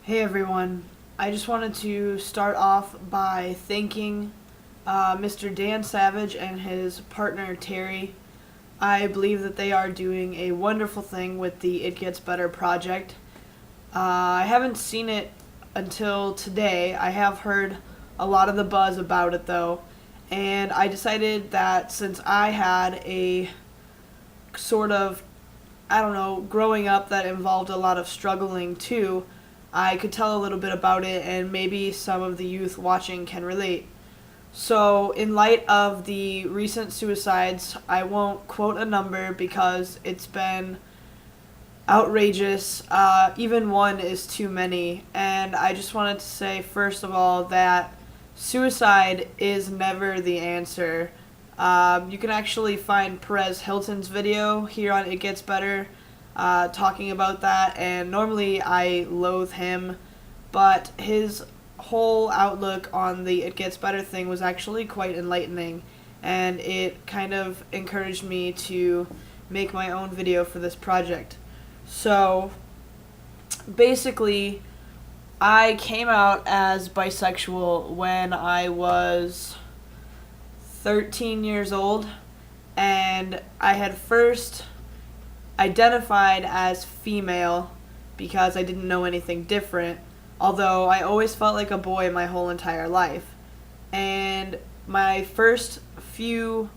Hey everyone, I just wanted to start off by thanking Mr. Dan Savage and his partner Terry. I believe that they are doing a wonderful thing with the It Gets Better project. I haven't seen it until today. I have heard a lot of the buzz about it though, and I decided that since I had a sort of, growing up that involved a lot of struggling too, I could tell a little bit about it and maybe some of the youth watching can relate. So, in light of the recent suicides, I won't quote a number because it's been outrageous. Even one is too many. And I just wanted to say, first of all, that suicide is never the answer. You can actually find Perez Hilton's video here on It Gets Better talking about that, and normally I loathe him, but his whole outlook on the It Gets Better thing was actually quite enlightening, and it kind of encouraged me to make my own video for this project. So, basically, I came out as bisexual when I was 13 years old, and I had first identified as female because I didn't know anything different, although I always felt like a boy my whole entire life. And my few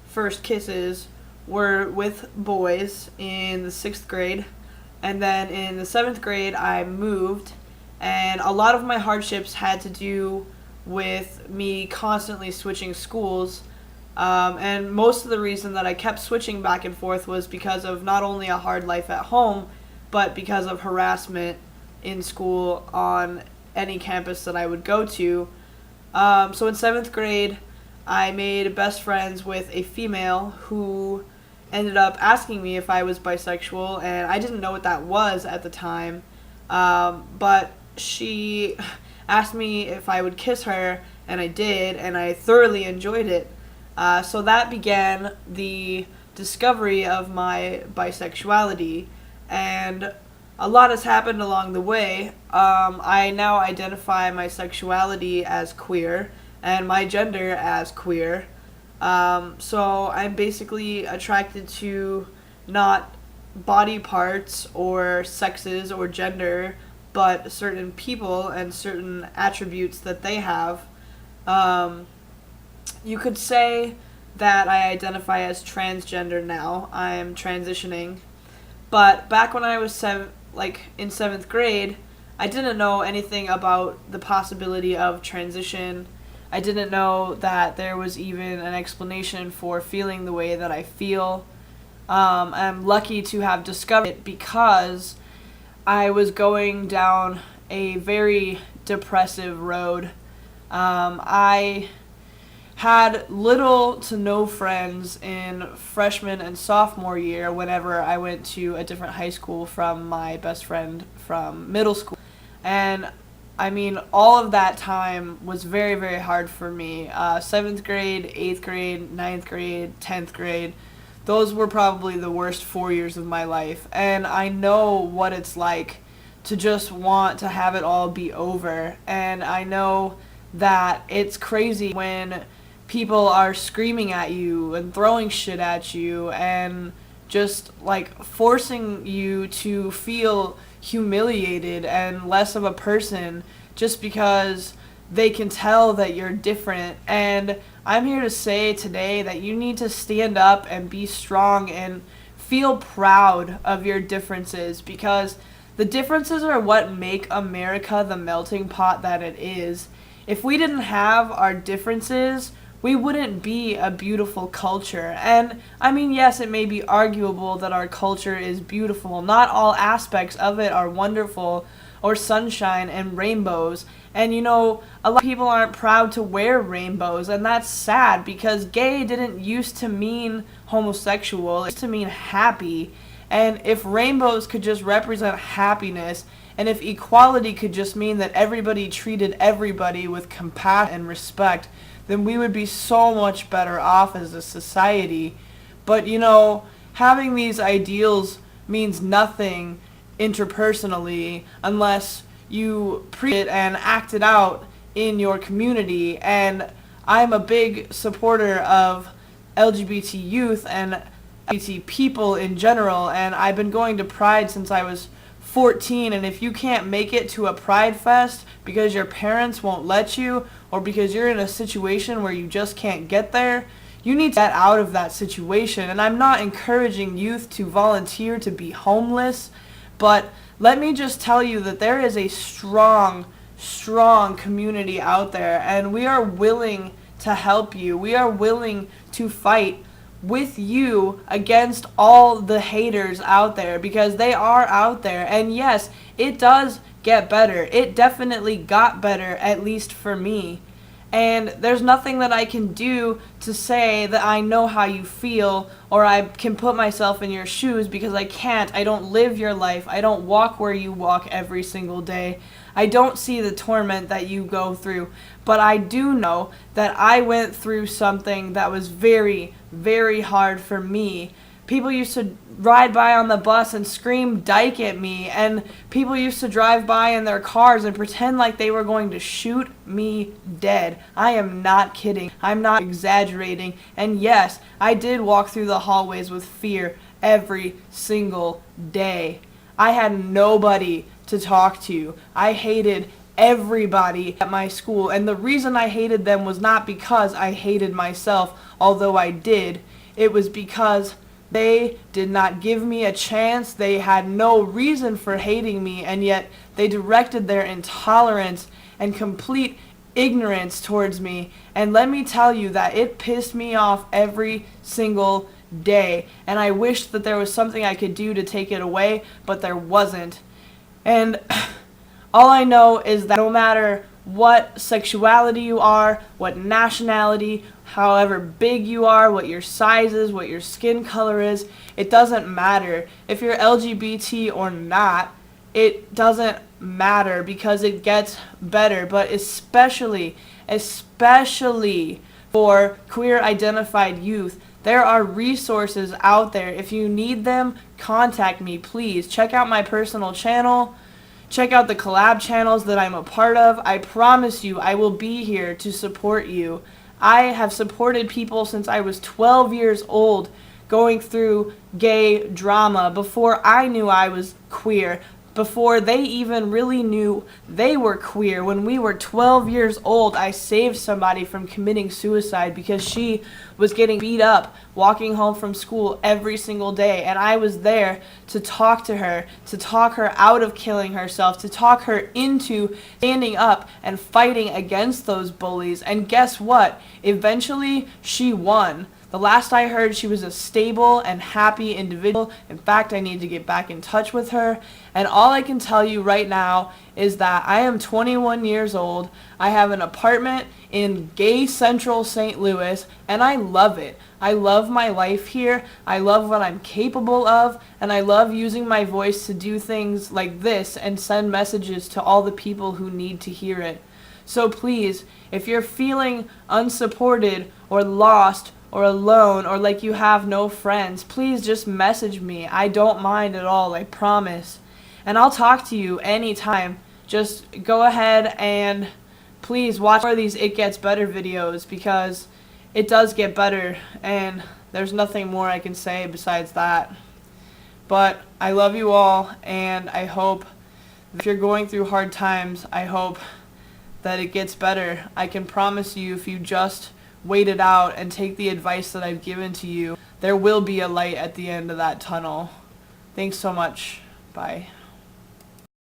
first kisses were with boys in the 6th grade, and then in the 7th grade I moved, and a lot of my hardships had to do with me constantly switching schools. And most of the reason that I kept switching back and forth was because of not only a hard life at home, but because of harassment in school on any campus that I would go to. So in 7th grade, I made best friends with a female who ended up asking me if I was bisexual, and I didn't know what that was at the time. But she asked me if I would kiss her, and I did, and I thoroughly enjoyed it. So that began the discovery of my bisexuality, and a lot has happened along the way. I now identify my sexuality as queer and my gender as queer. So I'm basically attracted to not body parts or sexes or gender, but certain people and certain attributes that they have. You could say that I identify as transgender now. I'm transitioning. But back when I was in 7th grade, I didn't know anything about the possibility of transition. I didn't know that there was even an explanation for feeling the way that I feel. I'm lucky to have discovered it because I was going down a very depressive road. I had little to no friends in freshman and sophomore year whenever I went to a different high school from my best friend from middle school. And I mean, all of that time was very, very hard for me. 7th grade, 8th grade, 9th grade, 10th grade, those were probably the worst 4 years of my life. And I know what it's like to just want to have it all be over. And I know that it's crazy when people are screaming at you and throwing shit at you and just forcing you to feel humiliated and less of a person just because they can tell that you're different. And I'm here to say today that you need to stand up and be strong and feel proud of your differences, because the differences are what make America the melting pot that it is. If we didn't have our differences, we wouldn't be a beautiful culture. And I mean, yes, it may be arguable that our culture is beautiful. Not all aspects of it are wonderful or sunshine and rainbows. And a lot of people aren't proud to wear rainbows, and that's sad because gay didn't used to mean homosexual. It used to mean happy. And if rainbows could just represent happiness, and if equality could just mean that everybody treated everybody with compassion and respect, then we would be so much better off as a society. But, having these ideals means nothing interpersonally unless you preach it and act it out in your community. And I'm a big supporter of LGBT youth and LGBT people in general, and I've been going to Pride since I was 14, and if you can't make it to a Pride Fest because your parents won't let you, or because you're in a situation where you just can't get there, you need to get out of that situation. And I'm not encouraging youth to volunteer to be homeless, but let me just tell you that there is a strong community out there, and we are willing to help you. We are willing to fight with you against all the haters out there, because they are out there. And yes, it does get better. It definitely got better, at least for me. And there's nothing that I can do to say that I know how you feel, or I can put myself in your shoes, because I can't. I don't live your life. I don't walk where you walk every single day. I don't see the torment that you go through. But I do know that I went through something that was very, very hard for me. People used to ride by on the bus and scream "dyke" at me, and people used to drive by in their cars and pretend like they were going to shoot me dead. I am not kidding. I'm not exaggerating. And yes, I did walk through the hallways with fear every single day. I had nobody to talk to. I hated everybody at my school, and the reason I hated them was not because I hated myself, although I did. It was because they did not give me a chance. They had no reason for hating me, and yet they directed their intolerance and complete ignorance towards me. And let me tell you that it pissed me off every single day, and I wish that there was something I could do to take it away, but there wasn't. And all I know is that no matter what sexuality you are, what nationality, however big you are, what your size is, what your skin color is, it doesn't matter. If you're LGBT or not, it doesn't matter, because it gets better. But especially for queer identified youth, there are resources out there. If you need them, contact me, please. Check out my personal channel. Check out the collab channels that I'm a part of. I promise you, I will be here to support you. I have supported people since I was 12 years old, going through gay drama, before I knew I was queer, before they even really knew they were queer. When we were 12 years old, I saved somebody from committing suicide because she was getting beat up walking home from school every single day, and I was there to talk to her, to talk her out of killing herself, to talk her into standing up and fighting against those bullies. And guess what? Eventually, she won. The last I heard, she was a stable and happy individual. In fact, I need to get back in touch with her. And all I can tell you right now is that I am 21 years old. I have an apartment in gay central St. Louis, and I love it. I love my life here. I love what I'm capable of, and I love using my voice to do things like this and send messages to all the people who need to hear it. So please, if you're feeling unsupported or lost or alone, or like you have no friends, please just message me. I don't mind at all, I promise. And I'll talk to you anytime. Just go ahead and please watch more of these It Gets Better videos, because it does get better, and there's nothing more I can say besides that. But I love you all, and I hope if you're going through hard times, I hope that it gets better. I can promise you, if you just wait it out and take the advice that I've given to you, there will be a light at the end of that tunnel. Thanks so much. Bye.